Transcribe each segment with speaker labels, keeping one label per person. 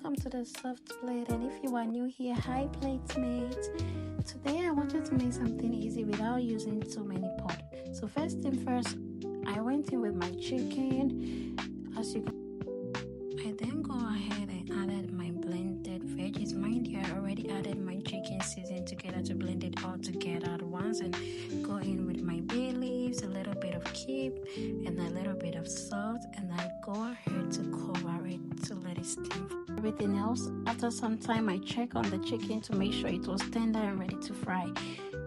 Speaker 1: welcome to the soft plate. And if you are new here, hi platemates. Today I wanted to make something easy without using too many pots. So first thing first, I went in with my chicken. As you can, I then go ahead and added my blended veggies. Mind you, I already added my chicken seasoning together to blend it all together at once, and go in with my bay leaves, a little bit of keep, and a little bit of salt, and I go ahead to cover it to let it steam. Everything else, after some time, I check on the chicken to make sure it was tender and ready to fry.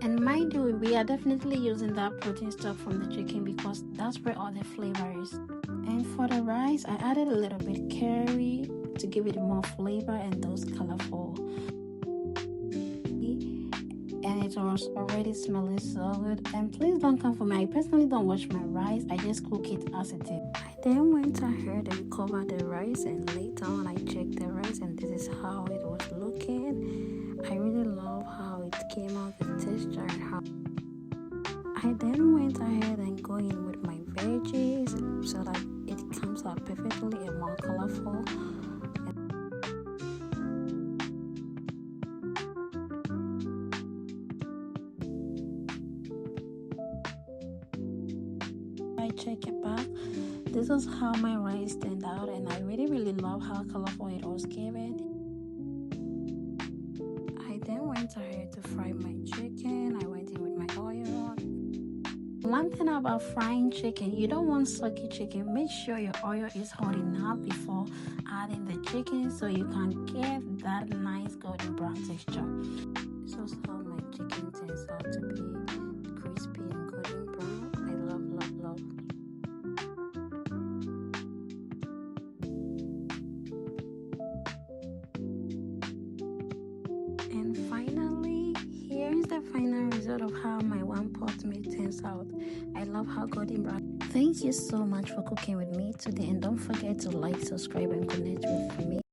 Speaker 1: And mind you, we are definitely using that protein stock from the chicken because that's where all the flavor is. And for the rice, I added a little bit curry to give it more flavor and those colorful. And it was already smelling so good. And please don't come for me, I personally don't wash my rice, I just cook it as it is. I then went ahead and covered the rice, and later on I checked the rice, and this is how it was looking. I really love how it came out, the texture and how. I then went ahead and go in with my veggies so that it comes out perfectly and more colorful. I check it back. This is how my rice turned out, and I really love how colorful it was given. I then went ahead to fry my chicken. I went in with my oil. One thing about frying chicken, you don't want soggy chicken. Make sure your oil is hot enough before adding the chicken so you can get that nice golden brown texture. This is how my chicken turns out to be, crispy and golden brown. I love. And finally, here is the final result of how my one pot meal turns out. I love how golden brown. Thank you so much for cooking with me today, and don't forget to like, subscribe, and connect with me.